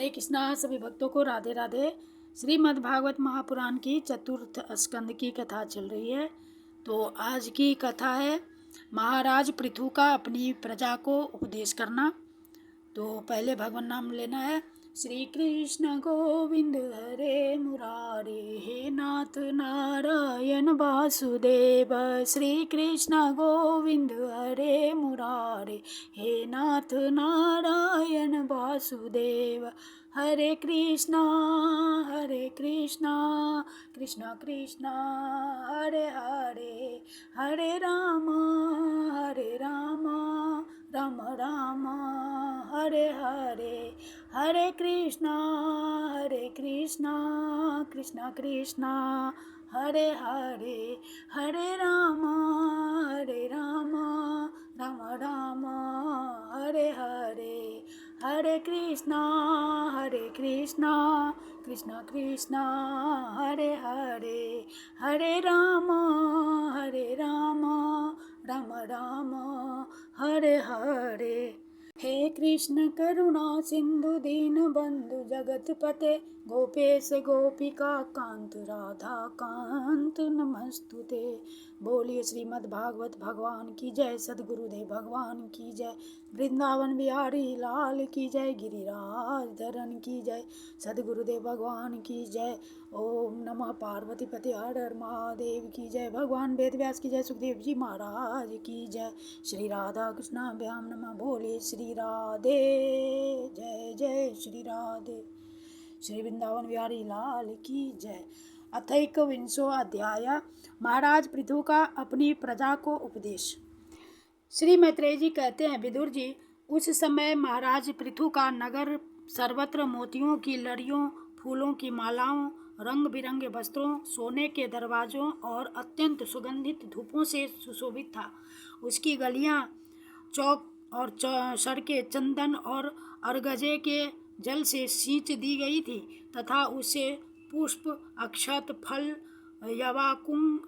हरे कृष्णा। सभी भक्तों को राधे राधे। श्रीमद् भागवत महापुराण की चतुर्थ स्कंद की कथा चल रही है। तो आज की कथा है महाराज पृथु का अपनी प्रजा को उपदेश करना। तो पहले भगवान नाम लेना है। श्री कृष्ण गोविंद हरे मुरारे, हे नाथ नारायण वासुदेव। श्री कृष्ण गोविंद हरे मुरारे, हे नाथ नारायण वासुदेव। हरे कृष्णा कृष्ण कृष्ण हरे हरे, हरे राम राम राम हरे हरे। हरे कृष्णा कृष्ण कृष्ण हरे हरे, हरे राम राम राम हरे हरे। हरे कृष्णा कृष्ण कृष्ण हरे हरे, हरे राम राम राम हरे हरे। हे कृष्ण करुणा सिंधु दीन बंधु जगतपते, गोपेश गोपिका कांत राधा कांत नमस्तुते। बोलिए श्रीमद् भागवत भगवान की जय, सद्गुरुदेव भगवान की जय, वृंदावन बिहारी लाल की जय, गिरिराज धरन की जय, सद्गुरुदेव भगवान की जय। ओम नमः पार्वती पते हर हर महादेव की जय, भगवान वेद व्यास की जय, सुखदेव जी महाराज की जय। श्री राधा कृष्णाभ्याम नमः। बोले श्री राधे जय जय श्री राधे। श्री वृंदावन बिहारी लाल की जय। अथैकविंशो अध्याय। महाराज पृथु का अपनी प्रजा को उपदेश। श्री मैत्रेय जी कहते हैं, विदुर जी, उस समय महाराज पृथु का नगर सर्वत्र मोतियों की लड़ियों, फूलों की मालाओं, रंग बिरंगे वस्त्रों, सोने के दरवाजों और अत्यंत सुगंधित धूपों से सुशोभित था। उसकी गलियां, चौक और सड़कें चंदन और अरगजे के जल से सींच दी गई थी तथा उसे पुष्प, अक्षत, फल, यवाकुम,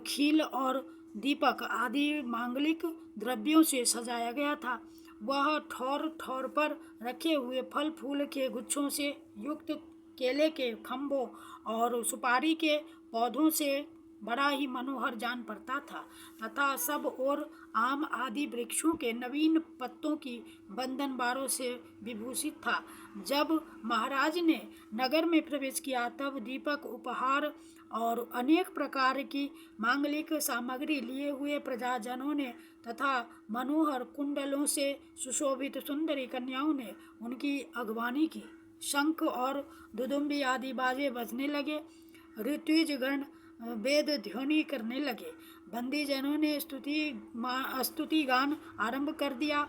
खील और दीपक आदि मांगलिक द्रव्यों से सजाया गया था। वह ठौर ठौर पर रखे हुए फल फूल के गुच्छों से युक्त केले के खम्भों और सुपारी के पौधों से बड़ा ही मनोहर जान पड़ता था तथा सब ओर आम आदि वृक्षों के नवीन पत्तों की बंधनबारों से विभूषित था। जब महाराज ने नगर में प्रवेश किया तब दीपक, उपहार और अनेक प्रकार की मांगलिक सामग्री लिए हुए प्रजाजनों ने तथा मनोहर कुंडलों से सुशोभित सुंदरी कन्याओं ने उनकी अगवानी की। शंख और दुदुम्बी आदि बाजे बजने लगे, ऋत्विजगण वेद ध्वनि करने लगे, बंदीजनों ने स्तुति गान आरंभ कर दिया।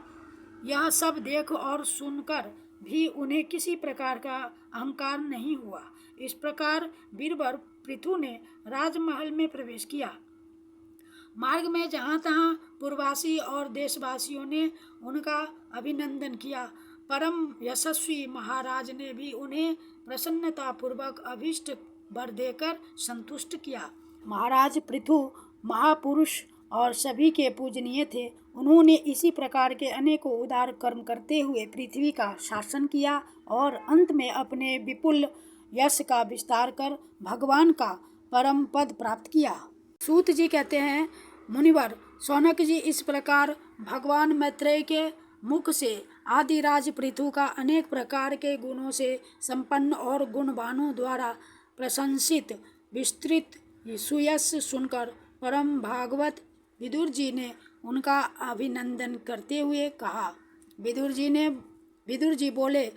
यह सब देख और सुनकर भी उन्हें किसी प्रकार का अहंकार नहीं हुआ। इस प्रकार बीरबर पृथु ने राजमहल में प्रवेश किया। मार्ग में जहाँ तहाँ पूर्ववासी और देशवासियों ने उनका अभिनंदन किया। परम यशस्वी महाराज ने भी उन्हें प्रसन्नतापूर्वक अभीष्ट वर देकर संतुष्ट किया। महाराज पृथु महापुरुष और सभी के पूजनीय थे। उन्होंने इसी प्रकार के अनेकों उदार कर्म करते हुए पृथ्वी का शासन किया और अंत में अपने विपुल यश का विस्तार कर भगवान का परम पद प्राप्त किया। सूत जी कहते हैं, मुनिवर शौनक जी, इस प्रकार भगवान मैत्रेय के मुख से आदिराज पृथु का अनेक प्रकार के गुणों से संपन्न और गुणवानों द्वारा प्रशंसित विस्तृत सुयश सुनकर परम भागवत विदुर जी ने उनका अभिनंदन करते हुए कहा। विदुर जी बोले,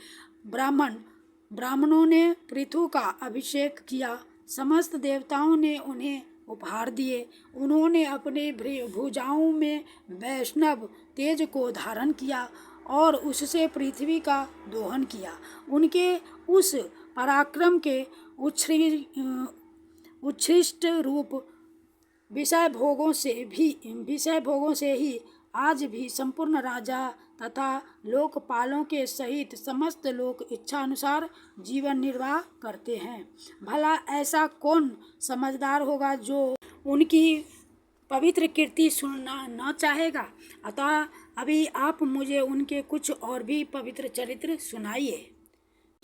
ब्राह्मणों ने पृथु का अभिषेक किया, समस्त देवताओं ने उन्हें उपहार दिए, उन्होंने अपने भुजाओं में वैष्णव तेज को धारण किया और उससे पृथ्वी का दोहन किया। उनके उस पराक्रम के उच्छृष्ट रूप विषय भोगों से ही आज भी संपूर्ण राजा तथा लोकपालों के सहित समस्त लोग इच्छानुसार जीवन निर्वाह करते हैं। भला ऐसा कौन समझदार होगा जो उनकी पवित्र कीर्ति सुनना न चाहेगा। अतः अभी आप मुझे उनके कुछ और भी पवित्र चरित्र सुनाइए।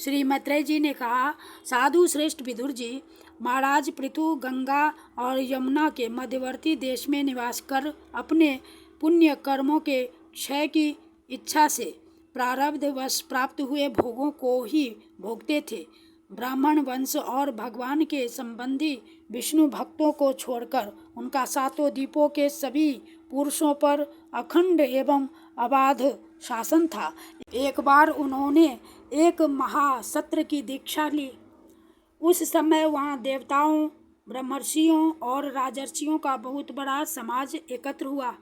श्री मैत्रेय जी ने कहा, साधु श्रेष्ठ विदुर जी, महाराज पृथु गंगा और यमुना के मध्यवर्ती देश में निवास कर अपने पुण्य कर्मों के क्षय की इच्छा से प्रारब्धवश प्राप्त हुए भोगों को ही भोगते थे। ब्राह्मण वंश और भगवान के संबंधी विष्णु भक्तों को छोड़कर उनका सातों द्वीपों के सभी पुरुषों पर अखंड एवं अबाध शासन था। एक बार उन्होंने एक महासत्र की दीक्षा ली। उस समय वहाँ देवताओं, ब्रह्मर्षियों और राजर्षियों का बहुत बड़ा समाज एकत्र हुआ।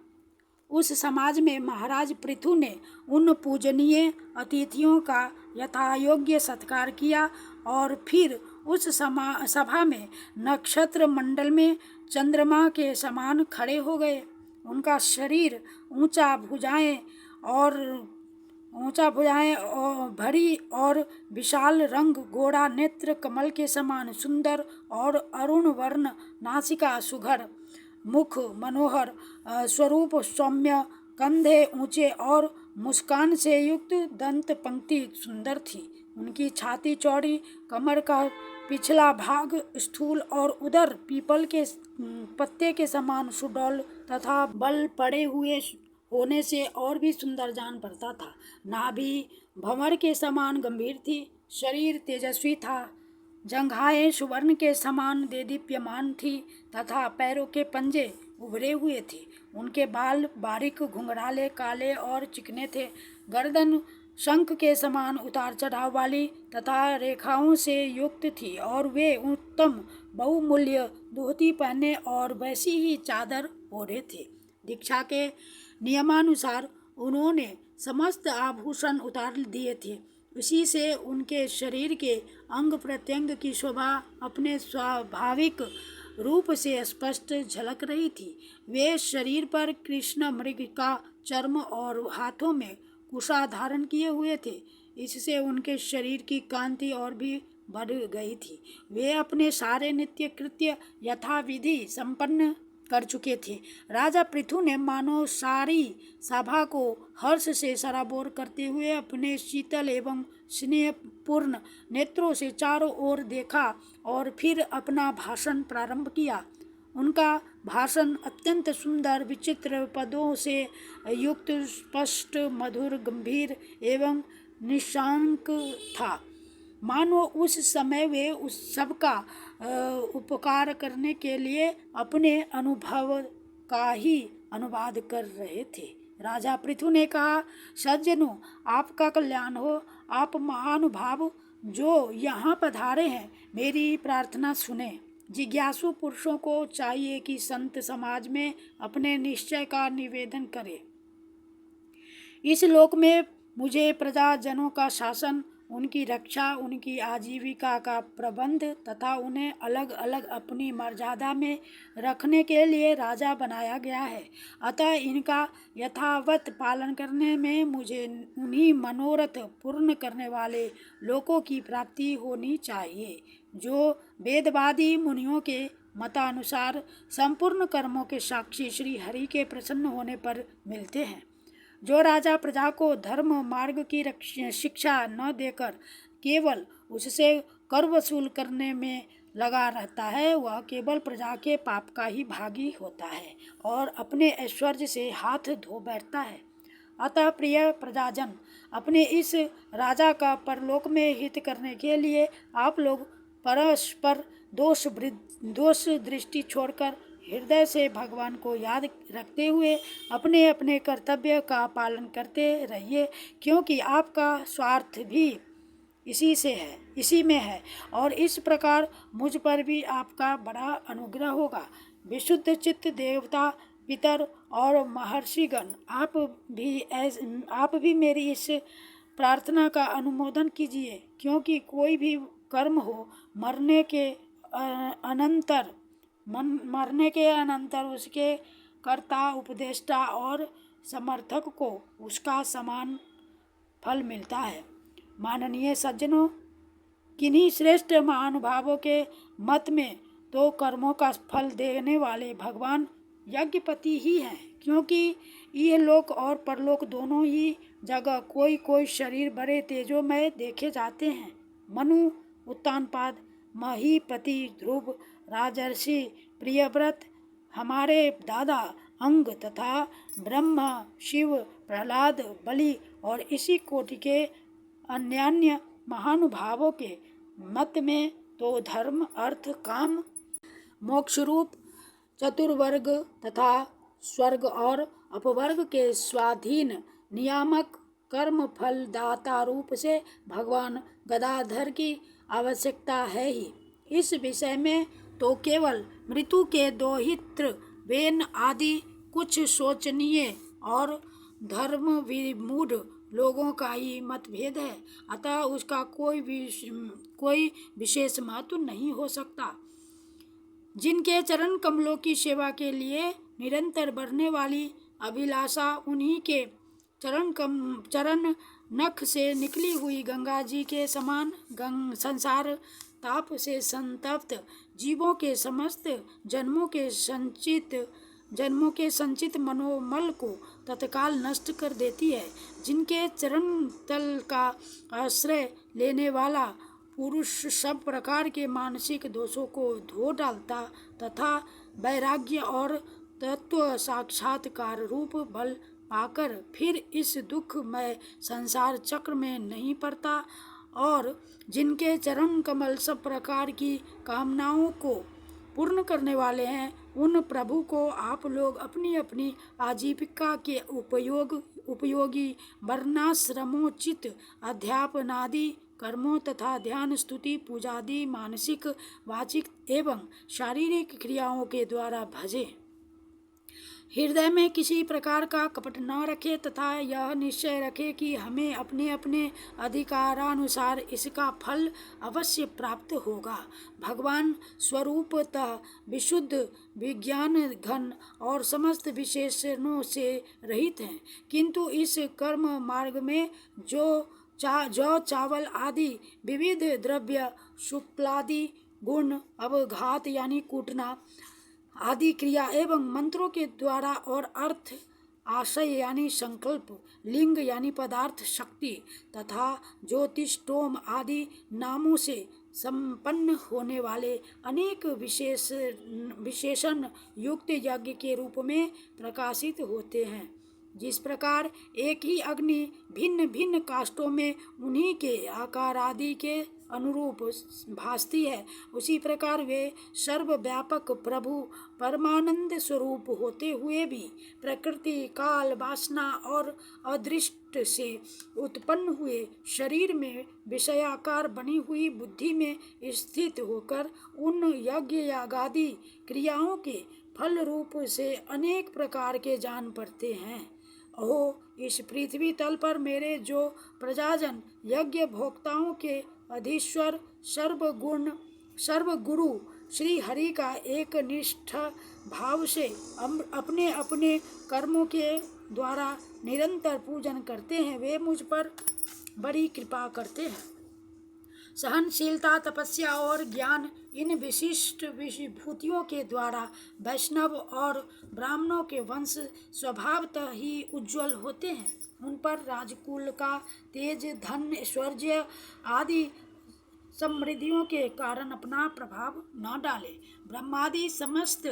उस समाज में महाराज पृथु ने उन पूजनीय अतिथियों का यथायोग्य सत्कार किया और फिर उस सभा में नक्षत्र मंडल में चंद्रमा के समान खड़े हो गए। उनका शरीर ऊंचा भुजाएं और भरी और विशाल रंग, गोरा नेत्र, कमल के समान सुंदर और अरुण वर्ण नासिका, सुघर मुख, मनोहर स्वरूप, सौम्य कंधे ऊंचे और मुस्कान से युक्त दंत पंक्ति सुंदर थी। उनकी छाती चौड़ी, कमर का पिछला भाग स्थूल और उदर पीपल के पत्ते के समान सुडौल तथा बल पड़े हुए होने से और भी सुंदर जान पड़ता था। नाभि भंवर के समान गंभीर थी, शरीर तेजस्वी था, जंघाएं सुवर्ण के समान देदीप्यमान थी तथा पैरों के पंजे उभरे हुए थे। उनके बाल बारीक, घुंघराले, काले और चिकने थे। गर्दन शंख के समान उतार चढ़ाव वाली तथा रेखाओं से युक्त थी और वे उत्तम बहुमूल्य धोती पहने और वैसी ही चादर ओढ़े थे। दीक्षा के नियमानुसार उन्होंने समस्त आभूषण उतार दिए थे। इसी से उनके शरीर के अंग प्रत्यंग की शोभा अपने स्वाभाविक रूप से स्पष्ट झलक रही थी। वे शरीर पर कृष्ण मृग का चर्म और हाथों में कुशा धारण किए हुए थे। इससे उनके शरीर की कांति और भी बढ़ गई थी। वे अपने सारे नित्य कृत्य यथाविधि संपन्न कर चुके थे। राजा पृथु ने मानो सारी सभा को हर्ष से सराबोर करते हुए अपने शीतल एवं स्नेहपूर्ण नेत्रों से चारों ओर देखा और फिर अपना भाषण प्रारंभ किया। उनका भाषण अत्यंत सुंदर, विचित्र पदों से युक्त, स्पष्ट, मधुर, गंभीर एवं निशांक था। मानो उस समय वे उस सबका उपकार करने के लिए अपने अनुभव का ही अनुवाद कर रहे थे। राजा पृथु ने कहा, सज्जनों, आपका कल्याण हो। आप महानुभाव जो यहाँ पधारे हैं, मेरी प्रार्थना सुने। जिज्ञासु पुरुषों को चाहिए कि संत समाज में अपने निश्चय का निवेदन करें। इस लोक में मुझे प्रजाजनों का शासन, उनकी रक्षा, उनकी आजीविका का प्रबंध तथा उन्हें अलग अलग अपनी मर्यादा में रखने के लिए राजा बनाया गया है। अतः इनका यथावत पालन करने में मुझे उन्हीं मनोरथ पूर्ण करने वाले लोकों की प्राप्ति होनी चाहिए जो वेदवादी मुनियों के मतानुसार संपूर्ण कर्मों के साक्षी श्री हरि के प्रसन्न होने पर मिलते हैं। जो राजा प्रजा को धर्म मार्ग की शिक्षा न देकर केवल उससे कर वसूल करने में लगा रहता है, वह केवल प्रजा के पाप का ही भागी होता है और अपने ऐश्वर्य से हाथ धो बैठता है। अतः प्रिय प्रजाजन, अपने इस राजा का परलोक में हित करने के लिए आप लोग परस्पर दोष दृष्टि छोड़कर हृदय से भगवान को याद रखते हुए अपने अपने कर्तव्य का पालन करते रहिए, क्योंकि आपका स्वार्थ भी इसी में है और इस प्रकार मुझ पर भी आपका बड़ा अनुग्रह होगा। विशुद्ध चित्त देवता, पितर और महर्षिगण, आप भी मेरी इस प्रार्थना का अनुमोदन कीजिए, क्योंकि कोई भी कर्म हो, मरने के अनंतर उसके कर्ता, उपदेष्टा और समर्थक को उसका समान फल मिलता है। माननीय सज्जनों, किन्हीं श्रेष्ठ महानुभावों के मत में तो कर्मों का फल देने वाले भगवान यज्ञपति ही हैं, क्योंकि यह लोक और परलोक दोनों ही जगह कोई कोई शरीर बड़े तेजोमय देखे जाते हैं। मनु, उत्तानपाद, महीपति, ध्रुव, राजर्षि प्रियव्रत, हमारे दादा अंग तथा ब्रह्मा, शिव, प्रहलाद, बलि और इसी कोटि के अन्यान्य महानुभावों के मत में तो धर्म, अर्थ, काम, मोक्ष रूप चतुर्वर्ग तथा स्वर्ग और अपवर्ग के स्वाधीन नियामक कर्म फल दाता रूप से भगवान गदाधर की आवश्यकता है ही। इस विषय में तो केवल मृत्यु के दोहित्र वेन आदि कुछ सोचनीय और धर्म विमूढ़ लोगों का ही मतभेद है, अतः उसका कोई विशेष महत्व नहीं हो सकता। जिनके चरण कमलों की सेवा के लिए निरंतर बढ़ने वाली अभिलाषा उन्हीं के चरण नख से निकली हुई गंगा जी के समान संसार ताप से संतप्त जीवों के समस्त जन्मों के संचित मनोमल को तत्काल नष्ट कर देती है। जिनके चरण तल का आश्रय लेने वाला पुरुष सब प्रकार के मानसिक दोषों को धो डालता तथा वैराग्य और तत्व साक्षात्कार रूप बल पाकर फिर इस दुखमय संसार चक्र में नहीं पड़ता, और जिनके चरण कमल सब प्रकार की कामनाओं को पूर्ण करने वाले हैं, उन प्रभु को आप लोग अपनी अपनी आजीविका के उपयोगी वर्णाश्रमोचित अध्यापनादि कर्मों तथा ध्यान, स्तुति, पूजादि मानसिक, वाचिक एवं शारीरिक क्रियाओं के द्वारा भजें। हृदय में किसी प्रकार का कपट न रखे तथा यह निश्चय रखे कि हमें अपने अपने अधिकारानुसार इसका फल अवश्य प्राप्त होगा। भगवान स्वरूपतः विशुद्ध, विज्ञान घन और समस्त विशेषणों से रहित हैं, किंतु इस कर्म मार्ग में जौ, चावल आदि विविध द्रव्य, शुक्लादि गुण, अवघात यानी कूटना आदि क्रिया एवं मंत्रों के द्वारा और अर्थ, आशय यानी संकल्प, लिंग यानी पदार्थ शक्ति तथा ज्योतिष्टोम आदि नामों से संपन्न होने वाले अनेक विशेषण युक्त यज्ञ के रूप में प्रकाशित होते हैं। जिस प्रकार एक ही अग्नि भिन्न भिन्न काष्ठों में उन्हीं के आकार आदि के अनुरूप भासती है, उसी प्रकार वे सर्वव्यापक प्रभु परमानंद स्वरूप होते हुए भी प्रकृति, काल, वासना और अदृष्ट से उत्पन्न हुए शरीर में विषयाकार बनी हुई बुद्धि में स्थित होकर उन यज्ञ यागादि क्रियाओं के फल रूप से अनेक प्रकार के जान पड़ते हैं। ओह, इस पृथ्वी तल पर मेरे जो प्रजाजन यज्ञ भोक्ताओं के अधीश्वर सर्वगुरु श्री हरि का एक निष्ठ भाव से अपने अपने कर्मों के द्वारा निरंतर पूजन करते हैं, वे मुझ पर बड़ी कृपा करते हैं। सहनशीलता, तपस्या और ज्ञान इन विशिष्ट विभूतियों के द्वारा वैष्णव और ब्राह्मणों के वंश स्वभावतः ही उज्ज्वल होते हैं। उन पर राजकुल का तेज, धन, ऐश्वर्य आदि समृद्धियों के कारण अपना प्रभाव न डाले। ब्रह्मादि समस्त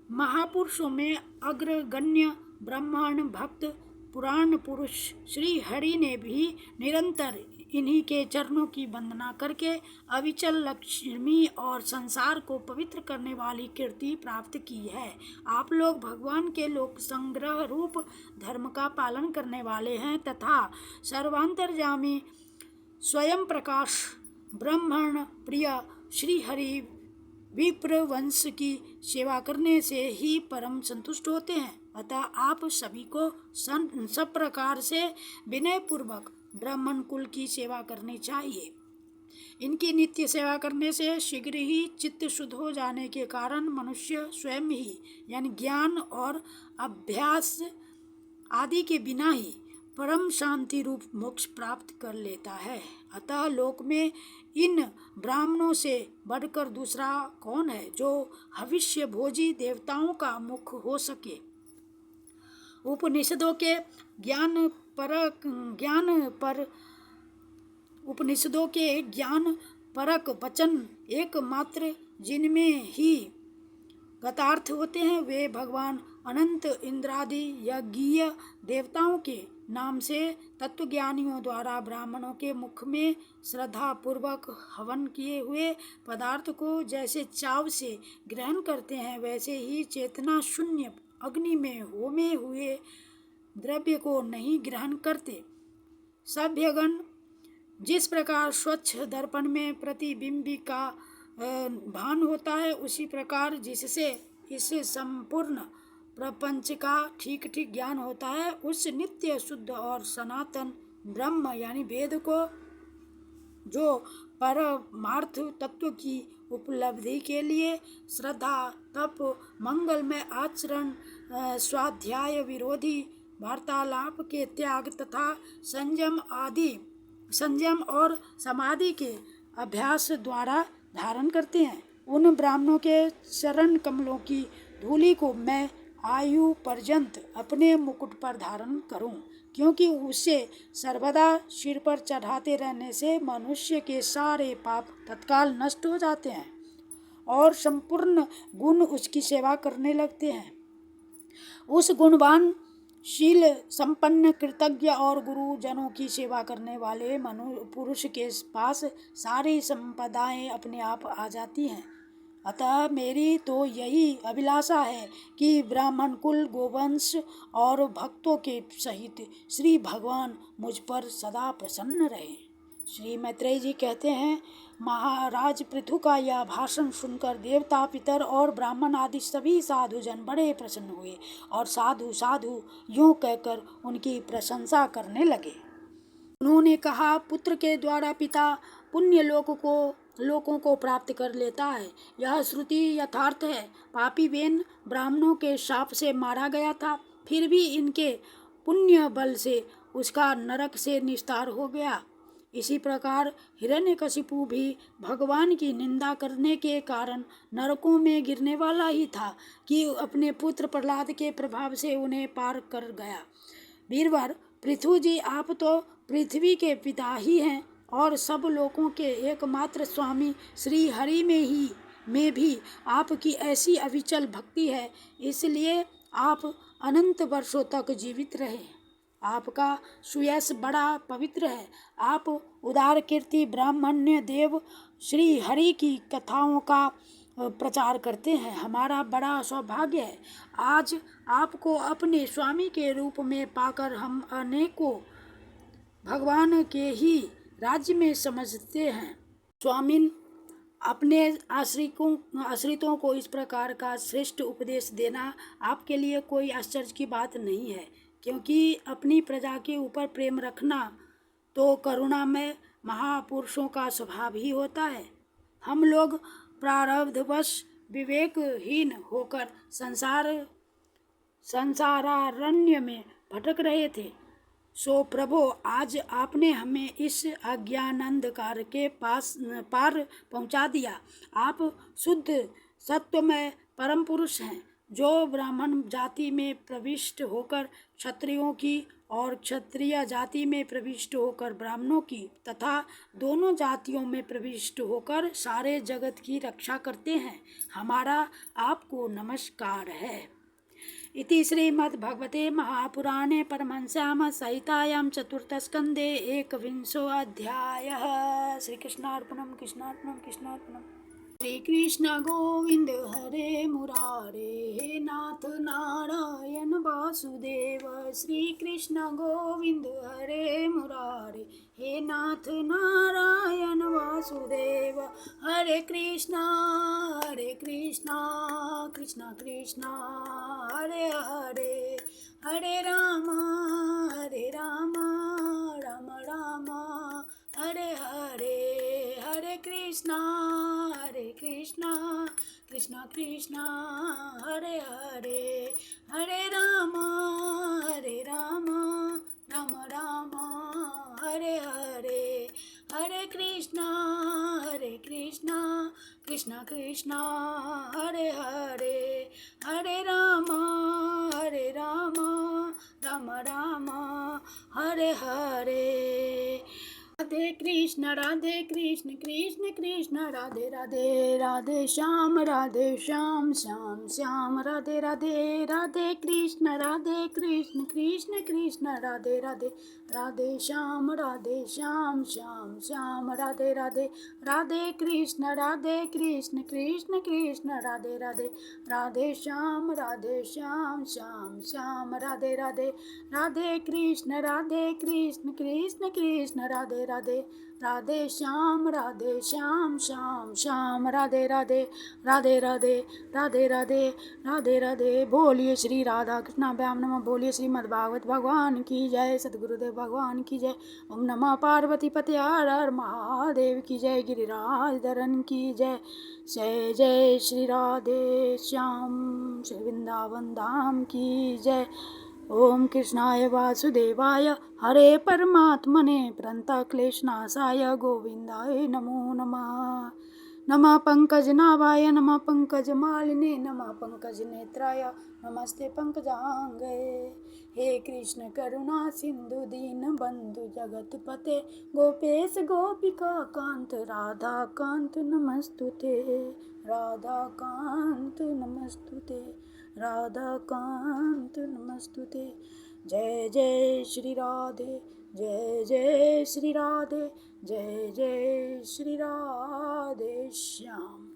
महापुरुषों में अग्रगण्य ब्राह्मण भक्त पुराण पुरुष श्री हरि ने भी निरंतर इन्हीं के चरणों की वंदना करके अविचल लक्ष्मी और संसार को पवित्र करने वाली कीर्ति प्राप्त की है। आप लोग भगवान के लोक संग्रह रूप धर्म का पालन करने वाले हैं तथा सर्वांतर्यामी स्वयं प्रकाश ब्रह्मण प्रिय श्री हरि विप्र वंश की सेवा करने से ही परम संतुष्ट होते हैं। अतः आप सभी को सब प्रकार से विनय पूर्वक ब्राह्मण कुल की सेवा करनी चाहिए। इनकी नित्य सेवा करने से शीघ्र ही चित्त शुद्ध हो जाने के कारण मनुष्य स्वयं ही यानी ज्ञान और अभ्यास आदि के बिना ही परम शांति रूप मोक्ष प्राप्त कर लेता है। अतः लोक में इन ब्राह्मणों से बढ़कर दूसरा कौन है जो हविष्य भोजी देवताओं का मुख हो सके। उपनिषदों के ज्ञान पर उपनिषदों के ज्ञान परक वचन एकमात्र जिनमें ही गतार्थ होते हैं वे भगवान अनंत इंद्रादि यज्ञीय देवताओं के नाम से तत्वज्ञानियों द्वारा ब्राह्मणों के मुख में श्रद्धा पूर्वक हवन किए हुए पदार्थ को जैसे चाव से ग्रहण करते हैं वैसे ही चेतना शून्य अग्नि में होमे हुए द्रव्य को नहीं ग्रहण करते। सभ्यगण जिस प्रकार स्वच्छ दर्पण में प्रतिबिंब का भान होता है उसी प्रकार जिससे इस संपूर्ण प्रपंच का ठीक ठीक ज्ञान होता है उस नित्य शुद्ध और सनातन ब्रह्म यानी वेद को जो परमार्थ तत्व की उपलब्धि के लिए श्रद्धा तप मंगलमय आचरण स्वाध्याय विरोधी वार्तालाप के त्याग तथा संयम और समाधि के अभ्यास द्वारा धारण करते हैं। उन ब्राह्मणों के चरण कमलों की धूलि को मैं आयु पर्यंत अपने मुकुट पर धारण करूं, क्योंकि उसे सर्वदा सिर पर चढ़ाते रहने से मनुष्य के सारे पाप तत्काल नष्ट हो जाते हैं और संपूर्ण गुण उसकी सेवा करने लगते हैं। उस गुणवान शील संपन्न कृतज्ञ और गुरुजनों की सेवा करने वाले पुरुष के पास सारी संपदाएं अपने आप आ जाती हैं। अतः मेरी तो यही अभिलाषा है कि ब्राह्मण कुल गोवंश और भक्तों के सहित श्री भगवान मुझ पर सदा प्रसन्न रहे। श्री मैत्रेय जी कहते हैं, महाराज पृथु का यह भाषण सुनकर देवता पितर और ब्राह्मण आदि सभी साधुजन बड़े प्रसन्न हुए और साधु साधु यूं कहकर उनकी प्रशंसा करने लगे। उन्होंने कहा, पुत्र के द्वारा पिता पुण्य लोकों को प्राप्त कर लेता है, यह श्रुति यथार्थ है। पापी वेन ब्राह्मणों के शाप से मारा गया था, फिर भी इनके पुण्य बल से उसका नरक से निस्तार हो गया। इसी प्रकार हिरण्यकशिपु भी भगवान की निंदा करने के कारण नरकों में गिरने वाला ही था कि अपने पुत्र प्रहलाद के प्रभाव से उन्हें पार कर गया। वीरवर पृथु जी, आप तो पृथ्वी के पिता ही हैं और सब लोगों के एकमात्र स्वामी श्री हरि में भी आपकी ऐसी अविचल भक्ति है, इसलिए आप अनंत वर्षों तक जीवित रहे। आपका सुयश बड़ा पवित्र है। आप उदार कीर्ति ब्राह्मण्य देव श्री हरि की कथाओं का प्रचार करते हैं। हमारा बड़ा सौभाग्य है। आज आपको अपने स्वामी के रूप में पाकर हम अनेकों भगवान के ही राज्य में समझते हैं। स्वामिन, अपने आश्रितों को इस प्रकार का श्रेष्ठ उपदेश देना आपके लिए कोई आश्चर्य की बात नहीं है, क्योंकि अपनी प्रजा के ऊपर प्रेम रखना तो करुणामय महापुरुषों का स्वभाव ही होता है। हम लोग प्रारब्धवश विवेकहीन होकर संसारारण्य में भटक रहे थे, सो प्रभो आज आपने हमें इस अज्ञानांधकार के पार पहुंचा दिया। आप शुद्ध सत्वमय परम पुरुष हैं, जो ब्राह्मण जाति में प्रविष्ट होकर क्षत्रियों की और क्षत्रिय जाति में प्रविष्ट होकर ब्राह्मणों की तथा दोनों जातियों में प्रविष्ट होकर सारे जगत की रक्षा करते हैं। हमारा आपको नमस्कार है। इति श्रीमद्भगवते महापुराणे परमहंस्यां संहितायां चतुर्थस्कन्धे एकविंशो अध्यायः। श्रीकृष्णार्पणं कृष्णार्पणं कृष्णार्पणम्। श्री कृष्ण गोविंद हरे मुरारे, हे नाथ नारायण वासुदेव। श्री कृष्ण गोविंद हरे मुरारे, हे नाथ नारायण वासुदेव। हरे कृष्णा कृष्णा कृष्णा हरे हरे, हरे राम राम राम हरे हरे, हरे कृष्णा कृष्णा कृष्णा हरे हरे, हरे राम राम हरे हरे, हरे कृष्णा कृष्णा कृष्णा हरे हरे, हरे राम राम राम हरे हरे। राधे कृष्ण कृष्ण कृष्ण राधे राधे, राधे श्याम श्याम श्याम राधे राधे, राधे कृष्ण कृष्ण कृष्ण राधे राधे, राधे श्याम श्याम श्याम राधे राधे, राधे कृष्ण कृष्ण कृष्ण राधे राधे, राधे श्याम श्याम राधे राधे, राधे कृष्ण कृष्ण कृष्ण राधे राधे, राधे श्याम श्याम राधे राधे, राधे राधे राधे राधे राधे राधे। बोलिए श्री राधा कृष्णा व्याम नमः, बोलिए श्रीमद् भागवत भगवान की जय, सद्गुरुदेव भगवान की जय। ओम नमः पार्वती पते हर हर महादेव की जय, गिरिराज धरन की जय। जय जय श्री राधे श्याम, श्री वृंदावन धाम की जय। ओम कृष्णाय वासुदेवाय हरे परमात्मने प्रणतक्लेशनाशाय गोविन्दाय नमो नमः। नमः पंकजनाभाय नमः पंकजमालिने नमः पंकजनेत्राय नमस्ते पंकजांगे। हे कृष्ण करुणा सिंधु दीन बंधु जगतपते गोपेश गोपिका कांत राधा कांत नमस्तुते, राधा कांत नमस्तुते, राधा कांत नमस्तुते। जय जय श्री राधे, जय जय श्री राधे, जय जय श्री राधे श्याम।